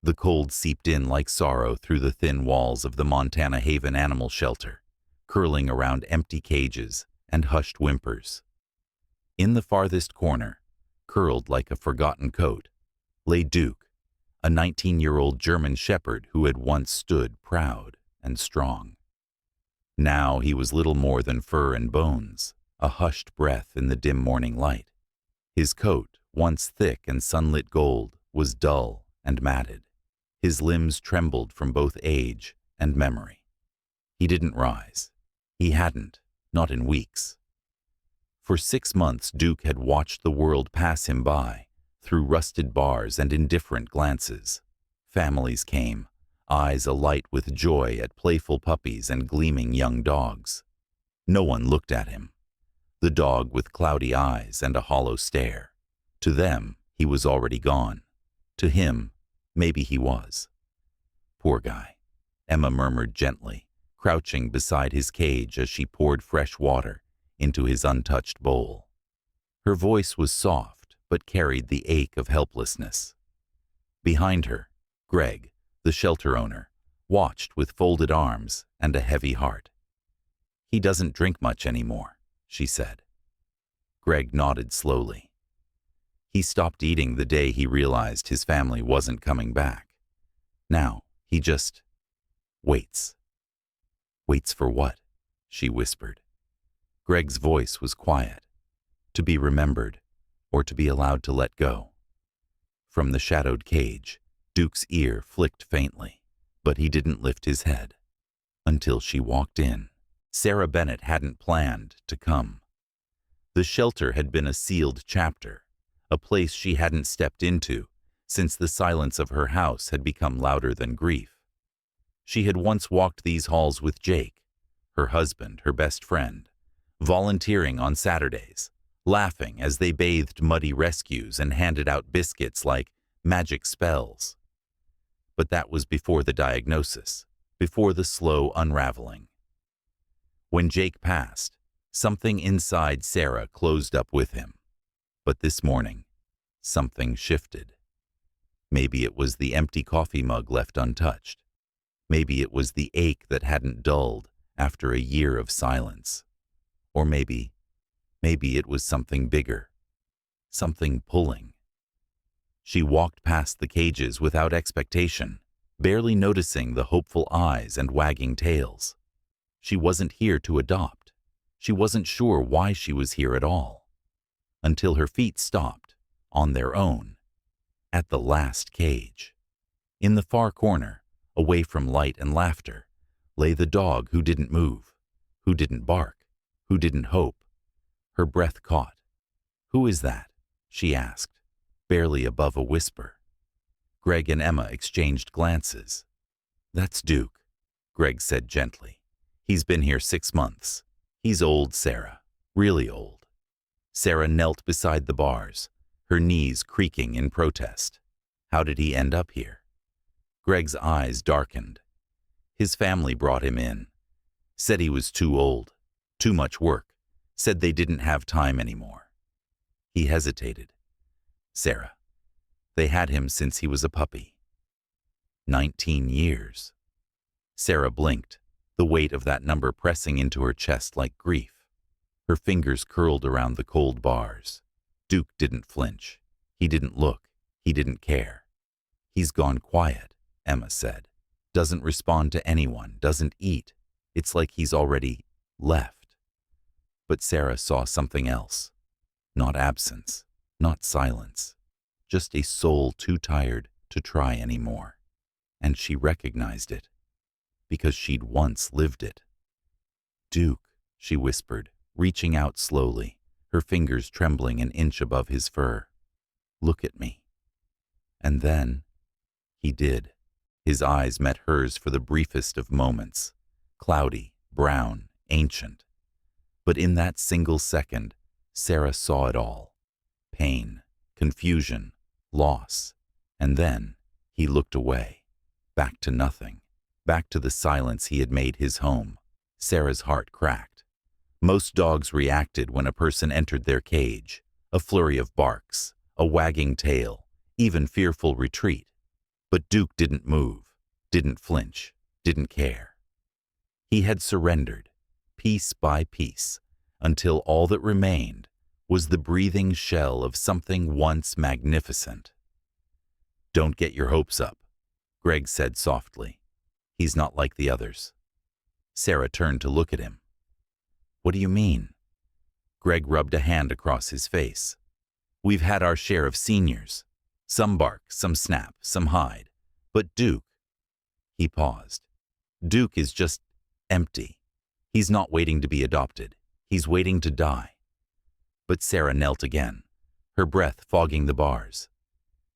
The cold seeped in like sorrow through the thin walls of the Montana Haven Animal Shelter, curling around empty cages and hushed whimpers. In the farthest corner, curled like a forgotten coat, lay Duke, a 19-year-old German shepherd who had once stood proud and strong. Now he was little more than fur and bones, a hushed breath in the dim morning light. His coat, once thick and sunlit gold, was dull and matted. His limbs trembled from both age and memory. He didn't rise. He hadn't, not in weeks. For 6 months Duke had watched the world pass him by, through rusted bars and indifferent glances. Families came, eyes alight with joy at playful puppies and gleaming young dogs. No one looked at him. The dog with cloudy eyes and a hollow stare. To them, he was already gone. To him, maybe he was. Poor guy, Emma murmured gently, crouching beside his cage as she poured fresh water into his untouched bowl. Her voice was soft, but carried the ache of helplessness. Behind her, Greg, the shelter owner, watched with folded arms and a heavy heart. "He doesn't drink much anymore," she said. Greg nodded slowly. He stopped eating the day he realized his family wasn't coming back. Now, he just waits. "Waits for what?" she whispered. Greg's voice was quiet. To be remembered, or to be allowed to let go. From the shadowed cage, Duke's ear flicked faintly, but he didn't lift his head. Until she walked in. Sarah Bennett hadn't planned to come. The shelter had been a sealed chapter, a place she hadn't stepped into since the silence of her house had become louder than grief. She had once walked these halls with Jake, her husband, her best friend, volunteering on Saturdays, laughing as they bathed muddy rescues and handed out biscuits like magic spells. But that was before the diagnosis, before the slow unraveling. When Jake passed, something inside Sarah closed up with him. But this morning, something shifted. Maybe it was the empty coffee mug left untouched. Maybe it was the ache that hadn't dulled after a year of silence. Or maybe it was something bigger, something pulling. She walked past the cages without expectation, barely noticing the hopeful eyes and wagging tails. She wasn't here to adopt. She wasn't sure why she was here at all. Until her feet stopped, on their own, at the last cage. In the far corner, away from light and laughter, lay the dog who didn't move, who didn't bark, who didn't hope. Her breath caught. "Who is that?" she asked, barely above a whisper. Greg and Emma exchanged glances. "That's Duke," Greg said gently. "He's been here 6 months. He's old, Sarah, really old." Sarah knelt beside the bars, her knees creaking in protest. How did he end up here? Greg's eyes darkened. His family brought him in. Said he was too old, too much work. Said they didn't have time anymore. He hesitated. "Sarah, they had him since he was a puppy." 19 years. Sarah blinked, the weight of that number pressing into her chest like grief. Her fingers curled around the cold bars. Duke didn't flinch. He didn't look. He didn't care. "He's gone quiet," Emma said. "Doesn't respond to anyone, doesn't eat. It's like he's already left." But Sarah saw something else. Not absence, not silence. Just a soul too tired to try anymore. And she recognized it, because she'd once lived it. "Duke," she whispered, reaching out slowly, her fingers trembling an inch above his fur. "Look at me." And then, he did. His eyes met hers for the briefest of moments, cloudy, brown, ancient. But in that single second, Sarah saw it all. Pain, confusion, loss. And then, he looked away, back to nothing, back to the silence he had made his home. Sarah's heart cracked. Most dogs reacted when a person entered their cage, a flurry of barks, a wagging tail, even fearful retreat. But Duke didn't move, didn't flinch, didn't care. He had surrendered, piece by piece, until all that remained was the breathing shell of something once magnificent. "Don't get your hopes up," Greg said softly. "He's not like the others." Sarah turned to look at him. "What do you mean?" Greg rubbed a hand across his face. "We've had our share of seniors. Some bark, some snap, some hide. But Duke—" He paused. "Duke is just empty. He's not waiting to be adopted. He's waiting to die." But Sarah knelt again, her breath fogging the bars.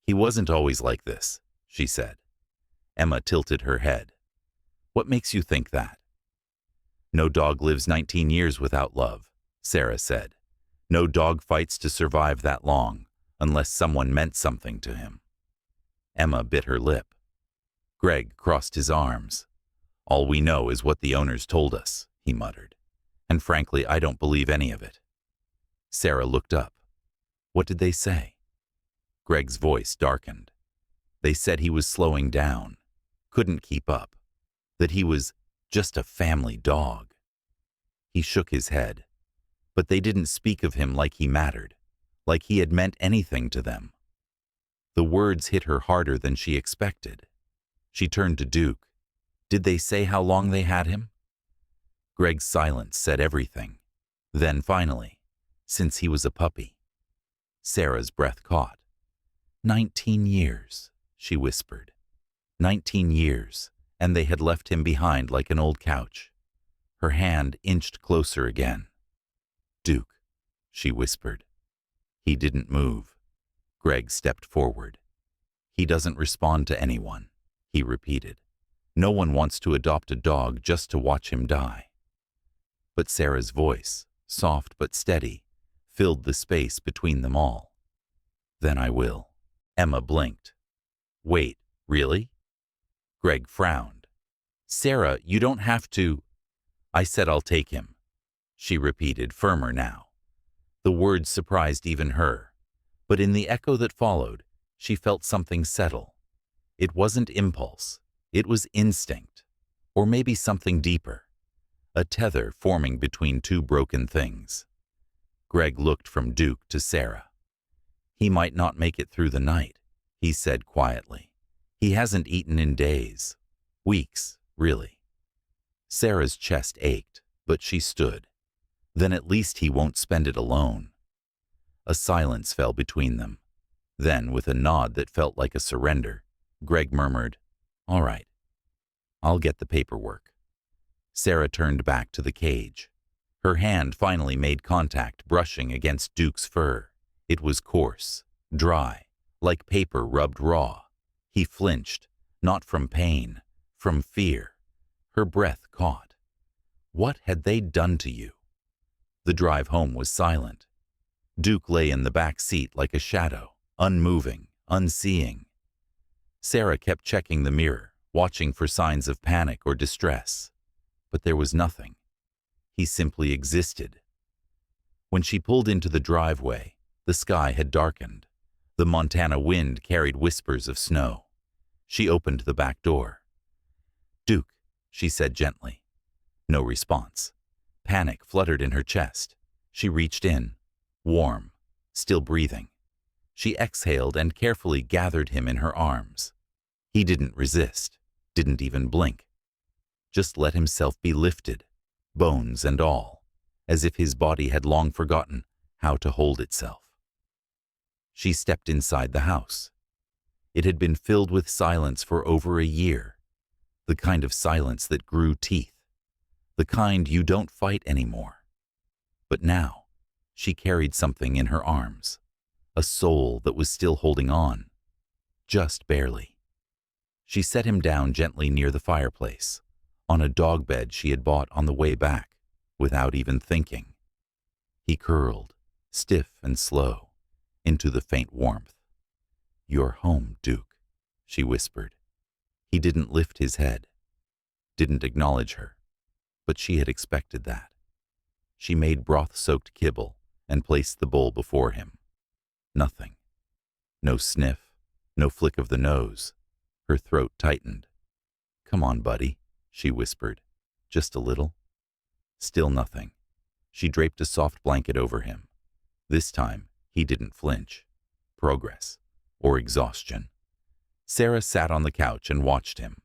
"He wasn't always like this," she said. Emma tilted her head. "What makes you think that?" "No dog lives 19 years without love," Sarah said. "No dog fights to survive that long, unless someone meant something to him." Emma bit her lip. Greg crossed his arms. "All we know is what the owners told us," he muttered. "And frankly, I don't believe any of it." Sarah looked up. "What did they say?" Greg's voice darkened. "They said he was slowing down, couldn't keep up, that he was just a family dog." He shook his head. "But they didn't speak of him like he mattered, like he had meant anything to them." The words hit her harder than she expected. She turned to Duke. "Did they say how long they had him?" Greg's silence said everything. Then finally, "Since he was a puppy." Sarah's breath caught. 19 years, she whispered. 19 years, and they had left him behind like an old couch. Her hand inched closer again. "Duke," she whispered. He didn't move. Greg stepped forward. "He doesn't respond to anyone," he repeated. "No one wants to adopt a dog just to watch him die." But Sarah's voice, soft but steady, filled the space between them all. "Then I will." Emma blinked. "Wait, really?" Greg frowned. "Sarah, you don't have to—" "I said I'll take him," she repeated, firmer now. The words surprised even her, but in the echo that followed, she felt something settle. It wasn't impulse, it was instinct, or maybe something deeper, a tether forming between two broken things. Greg looked from Duke to Sarah. "He might not make it through the night," he said quietly. "He hasn't eaten in days. Weeks, really." Sarah's chest ached, but she stood. "Then at least he won't spend it alone." A silence fell between them. Then, with a nod that felt like a surrender, Greg murmured, "All right, I'll get the paperwork." Sarah turned back to the cage. Her hand finally made contact, brushing against Duke's fur. It was coarse, dry, like paper rubbed raw. He flinched, not from pain, from fear. Her breath caught. What had they done to you? The drive home was silent. Duke lay in the back seat like a shadow, unmoving, unseeing. Sarah kept checking the mirror, watching for signs of panic or distress. But there was nothing. He simply existed. When she pulled into the driveway, the sky had darkened. The Montana wind carried whispers of snow. She opened the back door. "Duke," she said gently. No response. Panic fluttered in her chest. She reached in, warm, still breathing. She exhaled and carefully gathered him in her arms. He didn't resist, didn't even blink. Just let himself be lifted, bones and all, as if his body had long forgotten how to hold itself. She stepped inside the house. It had been filled with silence for over a year, the kind of silence that grew teeth, the kind you don't fight anymore. But now, she carried something in her arms, a soul that was still holding on, just barely. She set him down gently near the fireplace, on a dog bed she had bought on the way back, without even thinking. He curled, stiff and slow, into the faint warmth. "You're home, Duke," she whispered. He didn't lift his head, didn't acknowledge her, but she had expected that. She made broth-soaked kibble and placed the bowl before him. Nothing. No sniff, no flick of the nose. Her throat tightened. "Come on, buddy," she whispered. "Just a little." Still nothing. She draped a soft blanket over him. This time, he didn't flinch. Progress. Or exhaustion. Sarah sat on the couch and watched him.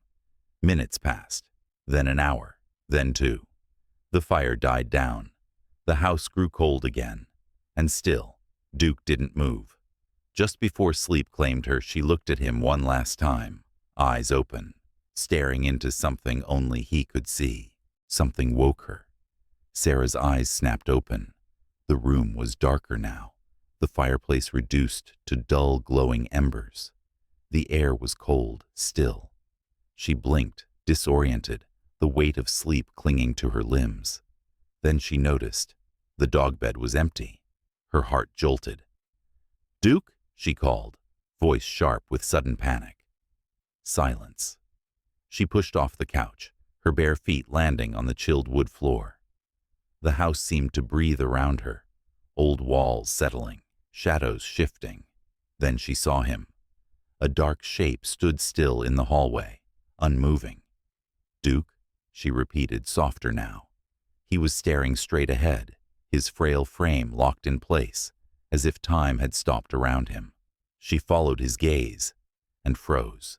Minutes passed. Then an hour. Then 2. The fire died down. The house grew cold again. And still, Duke didn't move. Just before sleep claimed her, she looked at him one last time, eyes open, staring into something only he could see. Something woke her. Sarah's eyes snapped open. The room was darker now, the fireplace reduced to dull glowing embers. The air was cold, still. She blinked, disoriented, the weight of sleep clinging to her limbs. Then she noticed. The dog bed was empty. Her heart jolted. "Duke?" she called, voice sharp with sudden panic. Silence. She pushed off the couch, her bare feet landing on the chilled wood floor. The house seemed to breathe around her, old walls settling, shadows shifting. Then she saw him. A dark shape stood still in the hallway, unmoving. "Duke?" she repeated, softer now. He was staring straight ahead, his frail frame locked in place, as if time had stopped around him. She followed his gaze and froze.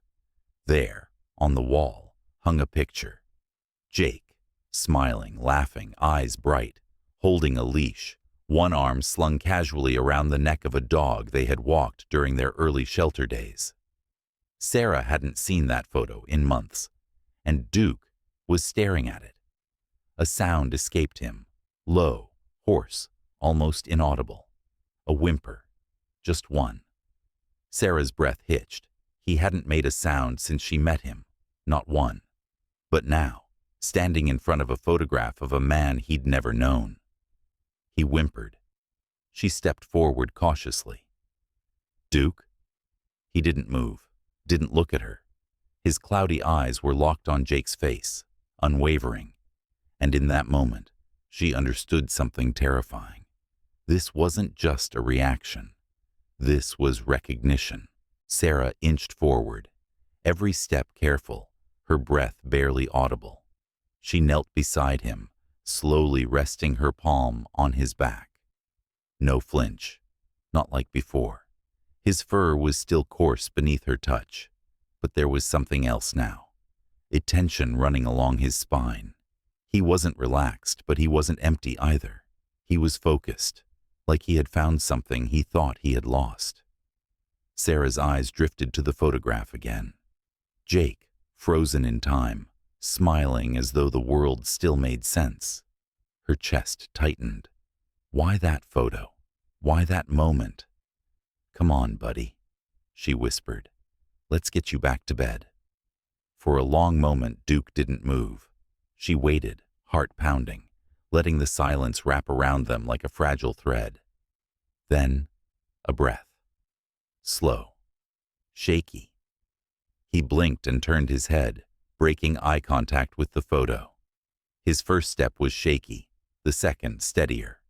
There, on the wall, hung a picture. Jake, smiling, laughing, eyes bright, holding a leash, one arm slung casually around the neck of a dog they had walked during their early shelter days. Sarah hadn't seen that photo in months, and Duke was staring at it. A sound escaped him, low, hoarse, almost inaudible. A whimper, just one. Sarah's breath hitched. He hadn't made a sound since she met him, not one. But now, standing in front of a photograph of a man he'd never known. He whimpered. She stepped forward cautiously. "Duke?" He didn't move, didn't look at her. His cloudy eyes were locked on Jake's face, unwavering. And in that moment, she understood something terrifying. This wasn't just a reaction. This was recognition. Sarah inched forward, every step careful, her breath barely audible. She knelt beside him, slowly resting her palm on his back. No flinch, not like before. His fur was still coarse beneath her touch, but there was something else now, a tension running along his spine. He wasn't relaxed, but he wasn't empty either. He was focused, like he had found something he thought he had lost. Sarah's eyes drifted to the photograph again. Jake, frozen in time, smiling as though the world still made sense. Her chest tightened. Why that photo? Why that moment? "Come on, buddy," she whispered. "Let's get you back to bed." For a long moment, Duke didn't move. She waited, heart pounding, letting the silence wrap around them like a fragile thread. Then, a breath. Slow. Shaky. He blinked and turned his head, breaking eye contact with the photo. His first step was shaky, the second steadier.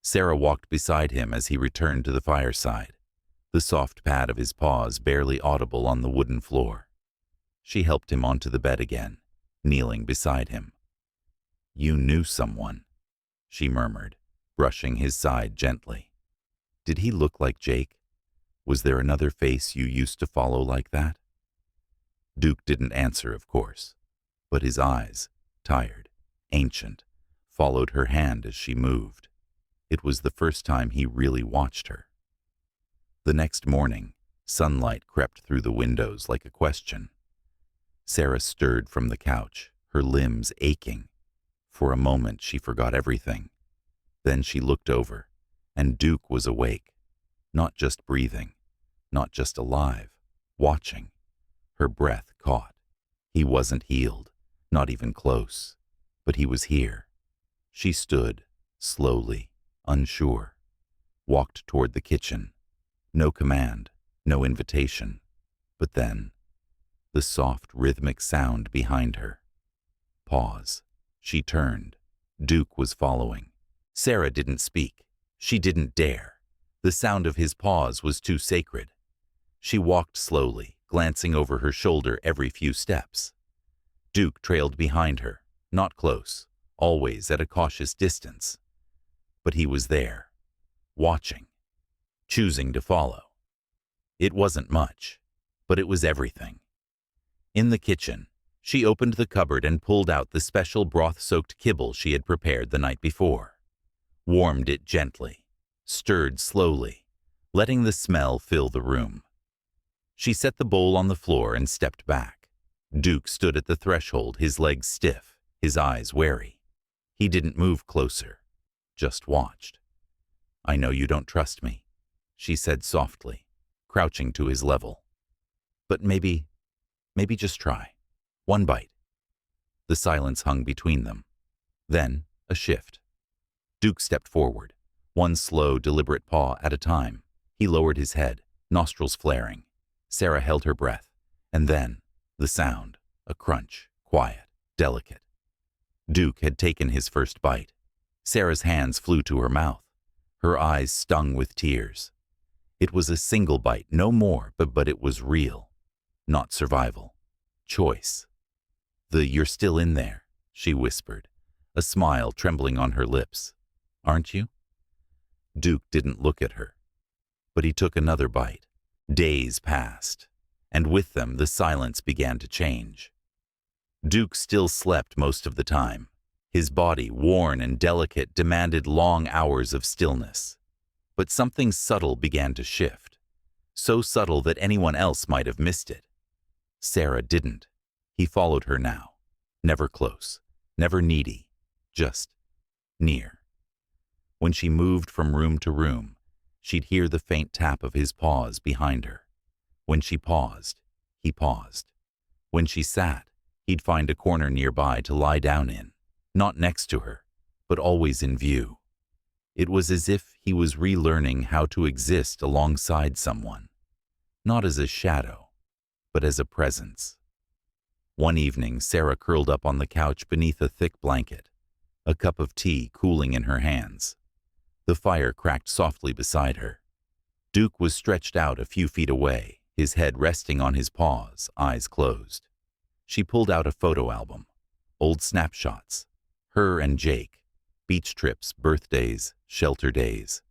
Sarah walked beside him as he returned to the fireside, the soft pad of his paws barely audible on the wooden floor. She helped him onto the bed again, kneeling beside him. "You knew someone," she murmured, brushing his side gently. "Did he look like Jake? Was there another face you used to follow like that?" Duke didn't answer, of course, but his eyes, tired, ancient, followed her hand as she moved. It was the first time he really watched her. The next morning, sunlight crept through the windows like a question. Sarah stirred from the couch, her limbs aching. For a moment she forgot everything. Then she looked over, and Duke was awake, not just breathing, not just alive, watching. Her breath caught. He wasn't healed, not even close, but he was here. She stood, slowly, unsure, walked toward the kitchen. No command, no invitation. But then, the soft, rhythmic sound behind her. Pause. She turned. Duke was following. Sarah didn't speak. She didn't dare. The sound of his pause was too sacred. She walked slowly, glancing over her shoulder every few steps. Duke trailed behind her, not close, always at a cautious distance. But he was there, watching, choosing to follow. It wasn't much, but it was everything. In the kitchen, she opened the cupboard and pulled out the special broth-soaked kibble she had prepared the night before. Warmed it gently, stirred slowly, letting the smell fill the room. She set the bowl on the floor and stepped back. Duke stood at the threshold, his legs stiff, his eyes wary. He didn't move closer, just watched. "I know you don't trust me," she said softly, crouching to his level. "But maybe just try. One bite." The silence hung between them. Then, a shift. Duke stepped forward, one slow, deliberate paw at a time. He lowered his head, nostrils flaring. Sarah held her breath, and then, the sound, a crunch, quiet, delicate. Duke had taken his first bite. Sarah's hands flew to her mouth. Her eyes stung with tears. It was a single bite, no more, but it was real. Not survival. Choice. "You're still in there," she whispered, a smile trembling on her lips. "Aren't you?" Duke didn't look at her, but he took another bite. Days passed, and with them the silence began to change. Duke still slept most of the time. His body, worn and delicate, demanded long hours of stillness. But something subtle began to shift, so subtle that anyone else might have missed it. Sarah didn't. He followed her now, never close, never needy, just near. When she moved from room to room, she'd hear the faint tap of his paws behind her. When she paused, he paused. When she sat, he'd find a corner nearby to lie down in, not next to her, but always in view. It was as if he was relearning how to exist alongside someone, not as a shadow, but as a presence. One evening, Sarah curled up on the couch beneath a thick blanket, a cup of tea cooling in her hands. The fire cracked softly beside her. Duke was stretched out a few feet away, his head resting on his paws, eyes closed. She pulled out a photo album, old snapshots, her and Jake, beach trips, birthdays, shelter days.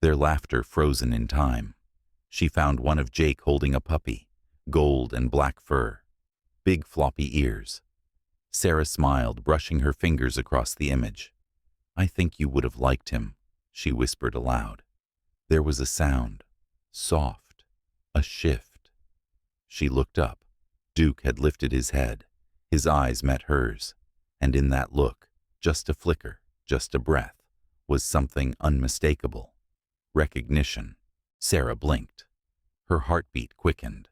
Their laughter frozen in time. She found one of Jake holding a puppy, gold and black fur, big floppy ears. Sarah smiled, brushing her fingers across the image. "I think you would have liked him," she whispered aloud. There was a sound, soft, a shift. She looked up. Duke had lifted his head. His eyes met hers, and in that look, just a flicker, just a breath, was something unmistakable. Recognition. Sarah blinked. Her heartbeat quickened.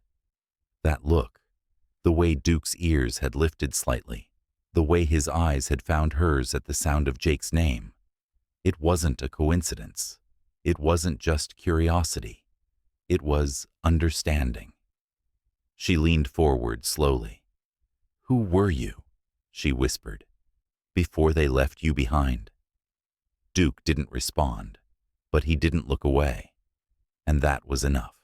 That look, the way Duke's ears had lifted slightly, the way his eyes had found hers at the sound of Jake's name. It wasn't a coincidence. It wasn't just curiosity. It was understanding. She leaned forward slowly. "Who were you?" she whispered. "Before they left you behind?" Duke didn't respond, but he didn't look away, and that was enough.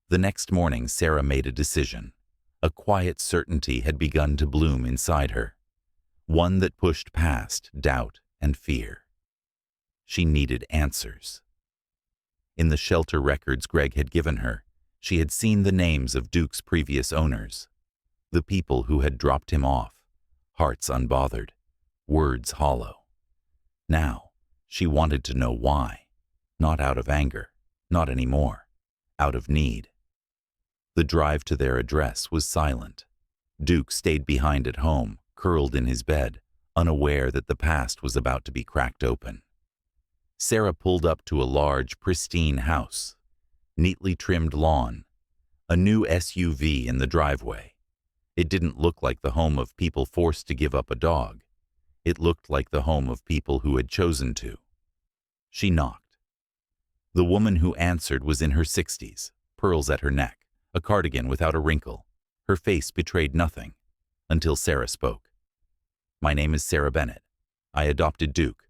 The next morning, Sarah made a decision. A quiet certainty had begun to bloom inside her, one that pushed past doubt and fear. She needed answers. In the shelter records Greg had given her, she had seen the names of Duke's previous owners, the people who had dropped him off, hearts unbothered, words hollow. Now, she wanted to know why, not out of anger, not anymore, out of need. The drive to their address was silent. Duke stayed behind at home, curled in his bed, unaware that the past was about to be cracked open. Sarah pulled up to a large, pristine house, neatly trimmed lawn, a new SUV in the driveway. It didn't look like the home of people forced to give up a dog. It looked like the home of people who had chosen to. She knocked. The woman who answered was in her 60s, pearls at her neck, a cardigan without a wrinkle. Her face betrayed nothing, until Sarah spoke. "My name is Sarah Bennett. I adopted Duke."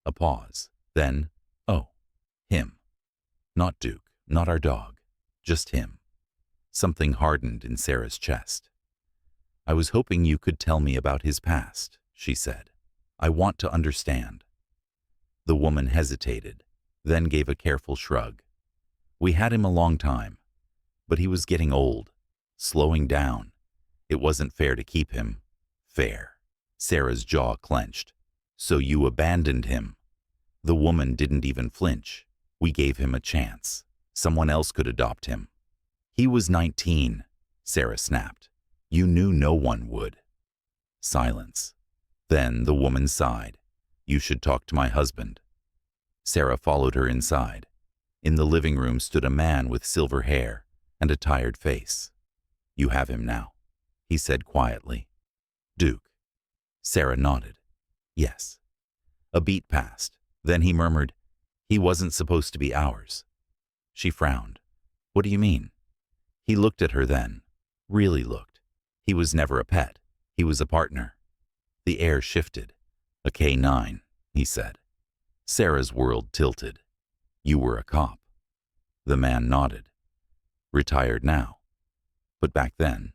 A pause. Then, "Oh, him. Not Duke, not our dog, just him." Something hardened in Sarah's chest. "I was hoping you could tell me about his past," she said. "I want to understand." The woman hesitated, then gave a careful shrug. "We had him a long time, but he was getting old, slowing down. It wasn't fair to keep him." "Fair?" Sarah's jaw clenched. "So you abandoned him?" The woman didn't even flinch. "We gave him a chance. Someone else could adopt him." "He was 19, Sarah snapped. "You knew no one would." Silence. Then the woman sighed. "You should talk to my husband." Sarah followed her inside. In the living room stood a man with silver hair and a tired face. "You have him now," he said quietly. "Duke." Sarah nodded. "Yes." A beat passed. Then he murmured, "He wasn't supposed to be ours." She frowned. "What do you mean?" He looked at her then. Really looked. He was never a pet. He was a partner. The air shifted. "A K9, he said. Sarah's world tilted. "You were a cop." The man nodded. "Retired now. But back then,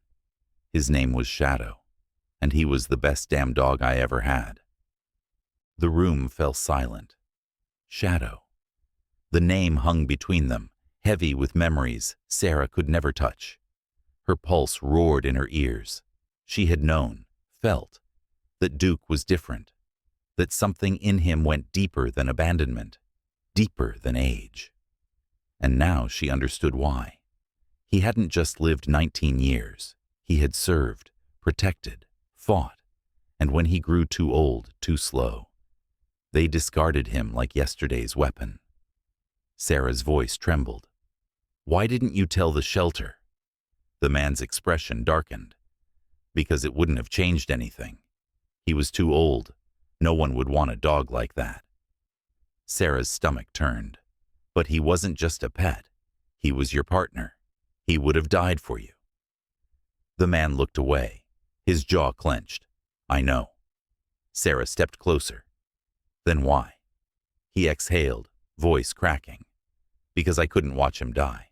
his name was Shadow, and he was the best damn dog I ever had." The room fell silent. Shadow. The name hung between them, heavy with memories Sarah could never touch. Her pulse roared in her ears. She had known, felt, that Duke was different, that something in him went deeper than abandonment, deeper than age. And now she understood why. He hadn't just lived 19 years. He had served, protected, fought, and when he grew too old, too slow, they discarded him like yesterday's weapon. Sarah's voice trembled. "Why didn't you tell the shelter?" The man's expression darkened. "Because it wouldn't have changed anything. He was too old. No one would want a dog like that." Sarah's stomach turned. "But he wasn't just a pet. He was your partner. He would have died for you." The man looked away. His jaw clenched. "I know." Sarah stepped closer. "Then why?" He exhaled, voice cracking. "Because I couldn't watch him die."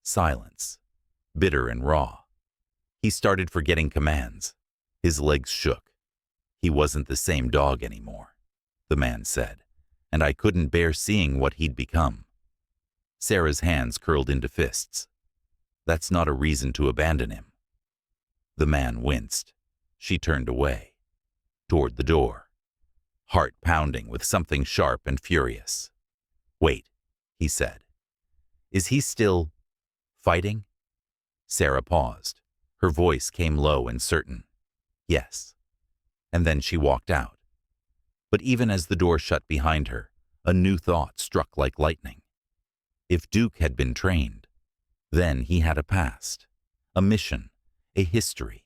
Silence. Bitter and raw. He started forgetting commands. His legs shook. "He wasn't the same dog anymore," the man said, "and I couldn't bear seeing what he'd become." Sarah's hands curled into fists. "That's not a reason to abandon him." The man winced. She turned away, toward the door, heart pounding with something sharp and furious. "Wait," he said. "Is he still fighting?" Sarah paused. Her voice came low and certain. "Yes." And then she walked out. But even as the door shut behind her, a new thought struck like lightning. If Duke had been trained, then he had a past, a mission, a history,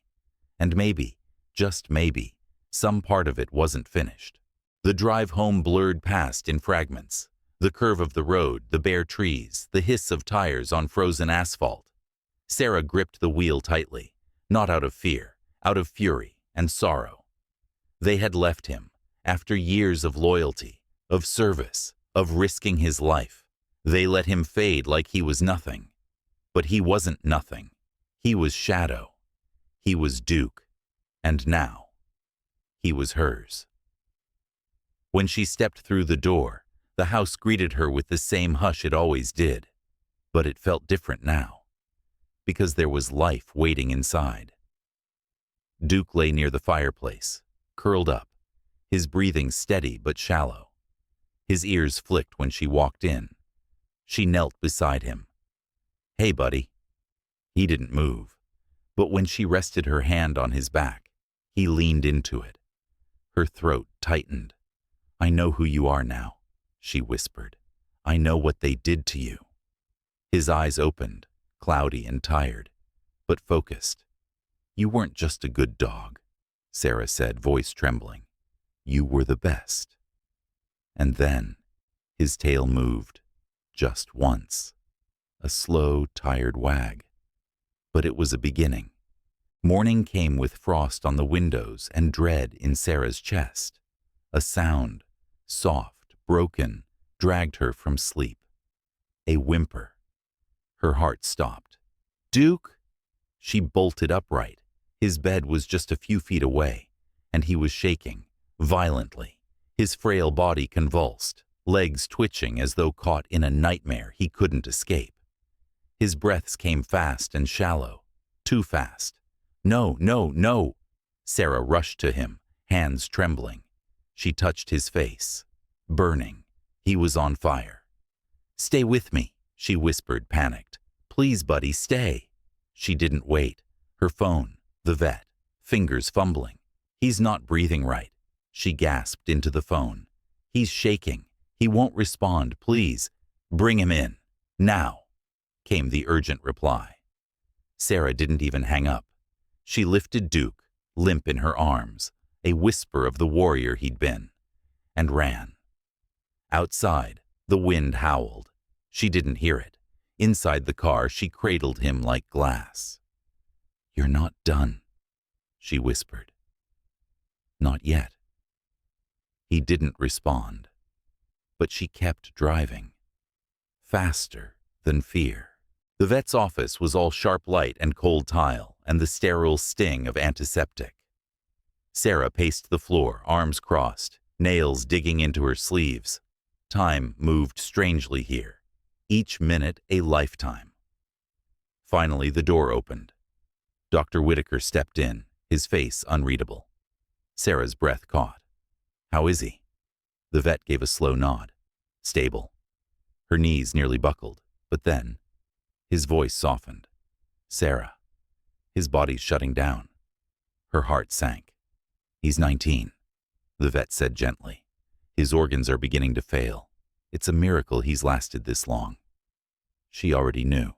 and maybe, just maybe, some part of it wasn't finished. The drive home blurred past in fragments. The curve of the road, the bare trees, the hiss of tires on frozen asphalt. Sarah gripped the wheel tightly, not out of fear, out of fury and sorrow. They had left him, after years of loyalty, of service, of risking his life. They let him fade like he was nothing. But he wasn't nothing. He was Shadow. He was Duke. And now, he was hers. When she stepped through the door, the house greeted her with the same hush it always did. But it felt different now, because there was life waiting inside. Duke lay near the fireplace, curled up, his breathing steady but shallow. His ears flicked when she walked in. She knelt beside him. "Hey, buddy." He didn't move, but when she rested her hand on his back, he leaned into it. Her throat tightened. "I know who you are now," she whispered. "I know what they did to you." His eyes opened, cloudy and tired, but focused. "You weren't just a good dog," Sarah said, voice trembling. "You were the best." And then his tail moved, just once. A slow, tired wag. But it was a beginning. Morning came with frost on the windows and dread in Sarah's chest. A sound, soft, broken, dragged her from sleep. A whimper. Her heart stopped. Duke! She bolted upright. His bed was just a few feet away, and he was shaking, violently, his frail body convulsed, legs twitching as though caught in a nightmare he couldn't escape. His breaths came fast and shallow, too fast. No, no, no! Sarah rushed to him, hands trembling. She touched his face. Burning. He was on fire. "Stay with me," she whispered, panicked. "Please, buddy, stay." She didn't wait. Her phone, the vet, fingers fumbling. "He's not breathing right." She gasped into the phone. "He's shaking. He won't respond. Please, bring him in. Now," came the urgent reply. Sarah didn't even hang up. She lifted Duke, limp in her arms, a whisper of the warrior he'd been, and ran. Outside, the wind howled. She didn't hear it. Inside the car, she cradled him like glass. "You're not done," she whispered. "Not yet." He didn't respond, but she kept driving, faster than fear. The vet's office was all sharp light and cold tile, and the sterile sting of antiseptic. Sarah paced the floor, arms crossed, nails digging into her sleeves. Time moved strangely here, each minute a lifetime. Finally, the door opened. Dr. Whitaker stepped in, his face unreadable. Sarah's breath caught. "How is he?" The vet gave a slow nod. "Stable." Her knees nearly buckled, but then his voice softened. "Sarah." His body's shutting down. Her heart sank. "He's 19, the vet said gently. "His organs are beginning to fail. It's a miracle he's lasted this long." She already knew.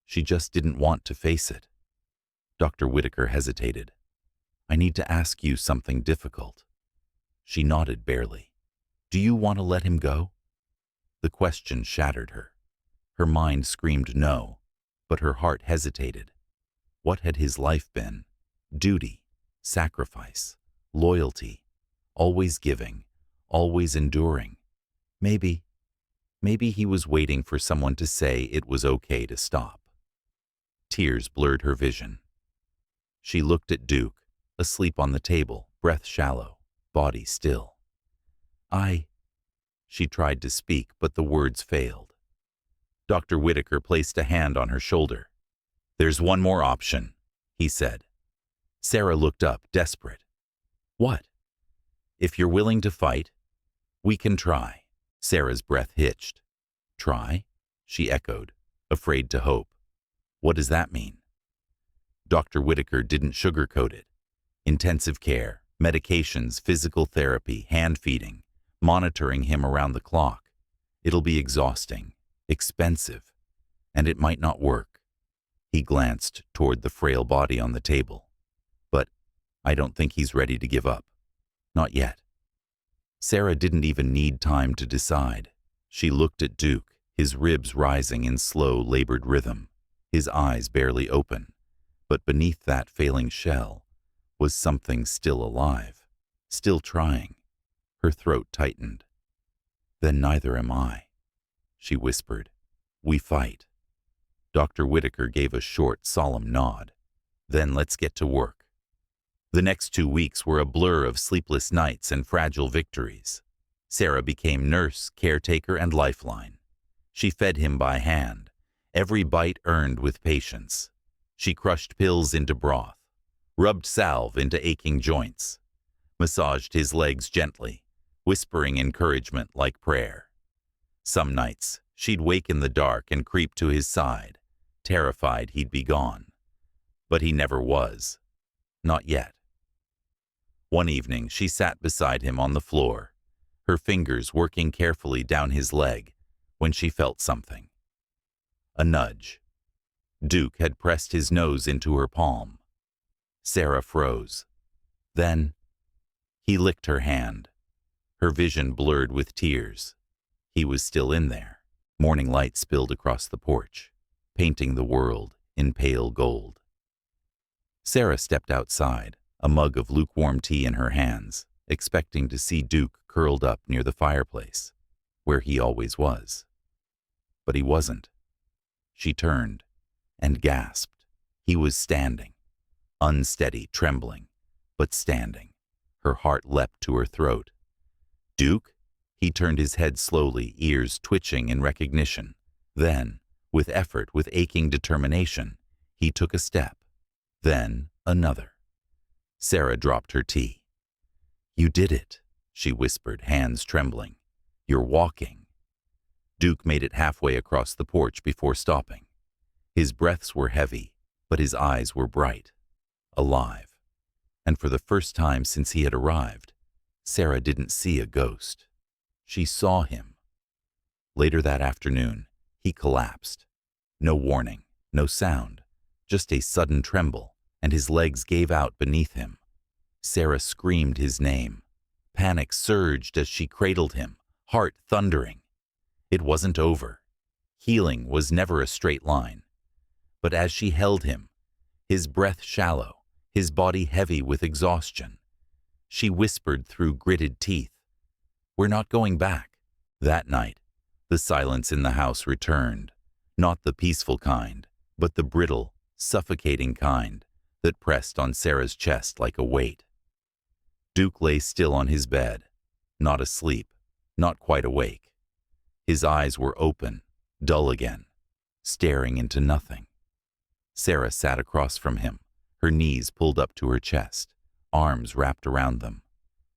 She just didn't want to face it. Dr. Whitaker hesitated. "I need to ask you something difficult." She nodded barely. "Do you want to let him go?" The question shattered her. Her mind screamed no, but her heart hesitated. What had his life been? Duty, sacrifice, loyalty, always giving, always enduring. Maybe he was waiting for someone to say it was okay to stop. Tears blurred her vision. She looked at Duke, asleep on the table, breath shallow, body still. She tried to speak, but the words failed. Dr. Whitaker placed a hand on her shoulder. "There's one more option," he said. Sarah looked up, desperate. "What?" "If you're willing to fight, we can try." Sarah's breath hitched. "Try?" she echoed, afraid to hope. "What does that mean?" Dr. Whitaker didn't sugarcoat it. Intensive care, medications, physical therapy, hand feeding, monitoring him around the clock. It'll be exhausting, expensive, and it might not work. He glanced toward the frail body on the table. "But I don't think he's ready to give up. Not yet." Sarah didn't even need time to decide. She looked at Duke, his ribs rising in slow, labored rhythm, his eyes barely open. But beneath that failing shell was something still alive, still trying. Her throat tightened. "Then neither am I," she whispered. "We fight." Dr. Whitaker gave a short, solemn nod. "Then let's get to work." The next 2 weeks were a blur of sleepless nights and fragile victories. Sarah became nurse, caretaker, and lifeline. She fed him by hand, every bite earned with patience. She crushed pills into broth, rubbed salve into aching joints, massaged his legs gently, whispering encouragement like prayer. Some nights, she'd wake in the dark and creep to his side, terrified he'd be gone. But he never was. Not yet. One evening, she sat beside him on the floor, her fingers working carefully down his leg, when she felt something. A nudge. Duke had pressed his nose into her palm. Sarah froze. Then, he licked her hand. Her vision blurred with tears. He was still in there. Morning light spilled across the porch, painting the world in pale gold. Sarah stepped outside, a mug of lukewarm tea in her hands, expecting to see Duke curled up near the fireplace, where he always was. But he wasn't. She turned. and gasped. He was standing, unsteady, trembling, but standing. Her heart leapt to her throat. "Duke?" He turned his head slowly, ears twitching in recognition. Then, with effort, with aching determination, he took a step. Then another. Sarah dropped her tea. "You did it," she whispered, hands trembling. "You're walking." Duke made it halfway across the porch before stopping. His breaths were heavy, but his eyes were bright, alive. And for the first time since he had arrived, Sarah didn't see a ghost. She saw him. Later that afternoon, he collapsed. No warning, no sound, just a sudden tremble, and his legs gave out beneath him. Sarah screamed his name. Panic surged as she cradled him, heart thundering. It wasn't over. Healing was never a straight line. But as she held him, his breath shallow, his body heavy with exhaustion, she whispered through gritted teeth, "We're not going back." That night, the silence in the house returned, not the peaceful kind, but the brittle, suffocating kind that pressed on Sarah's chest like a weight. Duke lay still on his bed, not asleep, not quite awake. His eyes were open, dull again, staring into nothing. Sarah sat across from him, her knees pulled up to her chest, arms wrapped around them.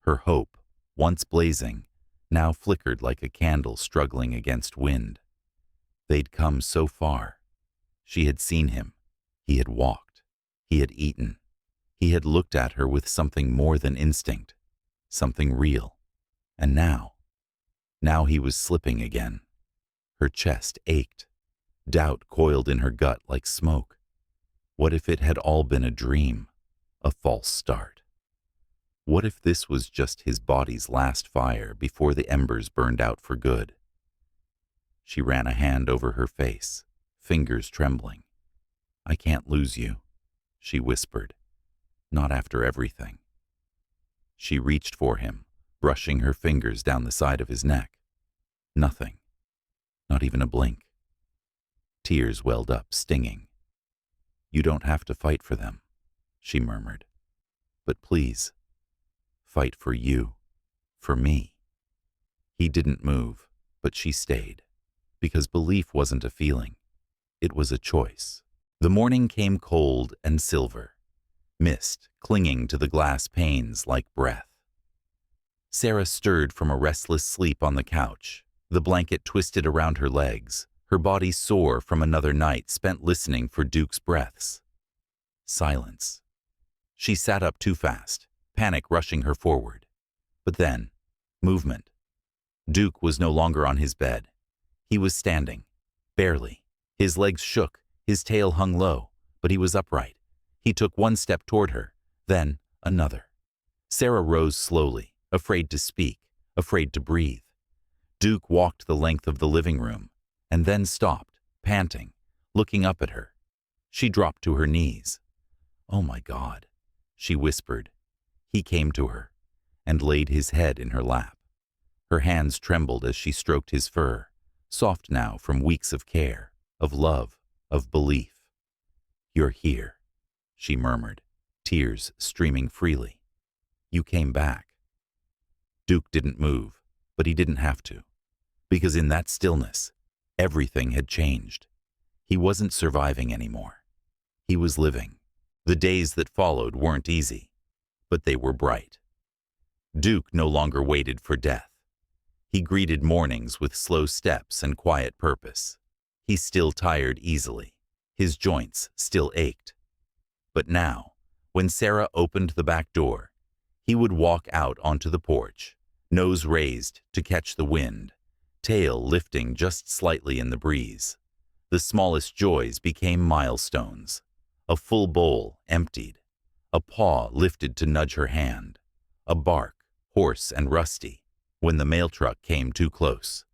Her hope, once blazing, now flickered like a candle struggling against wind. They'd come so far. She had seen him. He had walked. He had eaten. He had looked at her with something more than instinct, something real. And now he was slipping again. Her chest ached. Doubt coiled in her gut like smoke. What if it had all been a dream, a false start? What if this was just his body's last fire before the embers burned out for good? She ran a hand over her face, fingers trembling. "I can't lose you," she whispered. "Not after everything." She reached for him, brushing her fingers down the side of his neck. Nothing. Not even a blink. Tears welled up, stinging. "You don't have to fight for them," she murmured. "But please, fight for you, for me." He didn't move, but she stayed, because belief wasn't a feeling. It was a choice. The morning came cold and silver, mist clinging to the glass panes like breath. Sarah stirred from a restless sleep on the couch, the blanket twisted around her legs, her body sore from another night spent listening for Duke's breaths. Silence. She sat up too fast, panic rushing her forward. But then, movement. Duke was no longer on his bed. He was standing, barely. His legs shook, his tail hung low, but he was upright. He took one step toward her, then another. Sarah rose slowly, afraid to speak, afraid to breathe. Duke walked the length of the living room, and then stopped, panting, looking up at her. She dropped to her knees. "Oh my God," she whispered. He came to her, and laid his head in her lap. Her hands trembled as she stroked his fur, soft now from weeks of care, of love, of belief. "You're here," she murmured, tears streaming freely. "You came back." Duke didn't move, but he didn't have to, because in that stillness, everything had changed. He wasn't surviving anymore. He was living. The days that followed weren't easy, but they were bright. Duke no longer waited for death. He greeted mornings with slow steps and quiet purpose. He still tired easily. His joints still ached. But now, when Sarah opened the back door, he would walk out onto the porch, nose raised to catch the wind, tail lifting just slightly in the breeze. The smallest joys became milestones. A full bowl emptied, a paw lifted to nudge her hand, a bark, hoarse and rusty, when the mail truck came too close.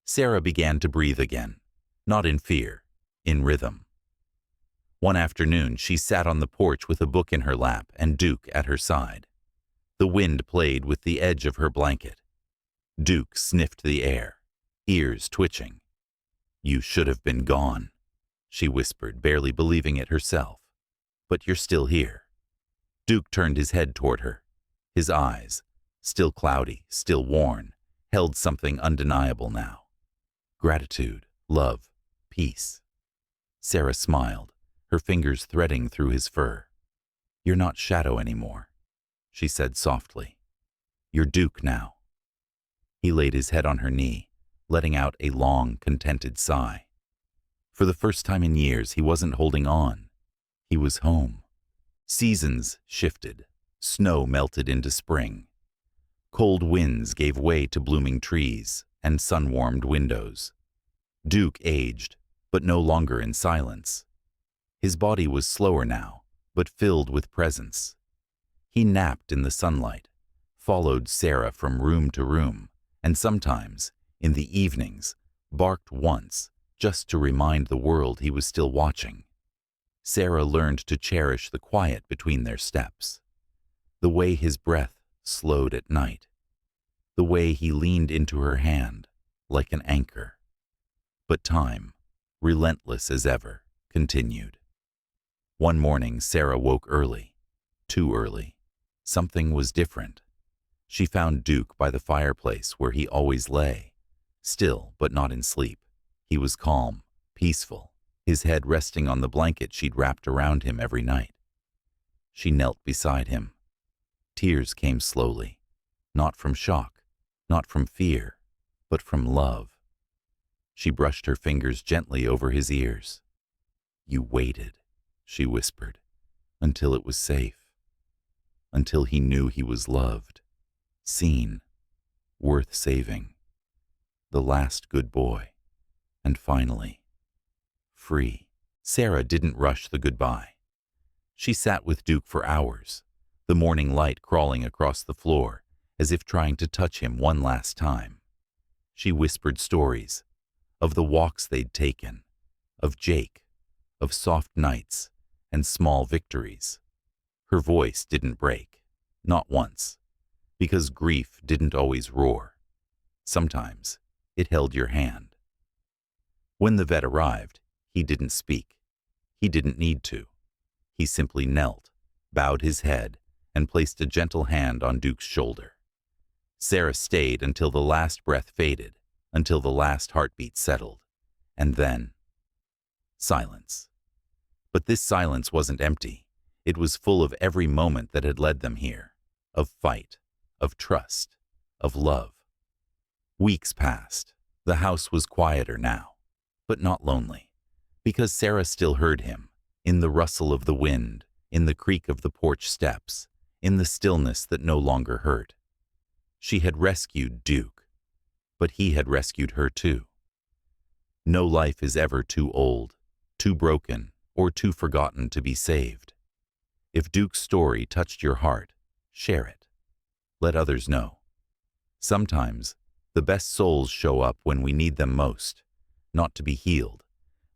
Sarah began to breathe again, not in fear, in rhythm. One afternoon, she sat on the porch with a book in her lap and Duke at her side. The wind played with the edge of her blanket. Duke sniffed the air, ears twitching. "You should have been gone," she whispered, barely believing it herself. "But you're still here." Duke turned his head toward her. His eyes, still cloudy, still worn, held something undeniable now. Gratitude, love, peace. Sarah smiled, her fingers threading through his fur. "You're not Shadow anymore," she said softly. "You're Duke now." He laid his head on her knee, letting out a long, contented sigh. For the first time in years, he wasn't holding on. He was home. Seasons shifted. Snow melted into spring. Cold winds gave way to blooming trees and sun-warmed windows. Duke aged, but no longer in silence. His body was slower now, but filled with presence. He napped in the sunlight, followed Sarah from room to room, and sometimes, in the evenings, barked once, just to remind the world he was still watching. Sarah learned to cherish the quiet between their steps, the way his breath slowed at night, the way he leaned into her hand like an anchor. But time, relentless as ever, continued. One morning, Sarah woke early, too early. Something was different. She found Duke by the fireplace where he always lay, still but not in sleep. He was calm, peaceful, his head resting on the blanket she'd wrapped around him every night. She knelt beside him. Tears came slowly, not from shock, not from fear, but from love. She brushed her fingers gently over his ears. "You waited," she whispered, "until it was safe, until he knew he was loved, seen, worth saving, the last good boy, and finally, free." Sarah didn't rush the goodbye. She sat with Duke for hours, the morning light crawling across the floor, as if trying to touch him one last time. She whispered stories, of the walks they'd taken, of Jake, of soft nights and small victories. Her voice didn't break, not once, because grief didn't always roar. Sometimes it held your hand. When the vet arrived, he didn't speak. He didn't need to. He simply knelt, bowed his head, and placed a gentle hand on Duke's shoulder. Sarah stayed until the last breath faded, until the last heartbeat settled, and then silence. But this silence wasn't empty. It was full of every moment that had led them here, of fight, of trust, of love. Weeks passed. The house was quieter now, but not lonely, because Sarah still heard him, in the rustle of the wind, in the creak of the porch steps, in the stillness that no longer hurt. She had rescued Duke, but he had rescued her too. No life is ever too old, too broken, or too forgotten to be saved. If Duke's story touched your heart, share it. Let others know. Sometimes, the best souls show up when we need them most, not to be healed,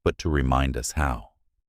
but to remind us how.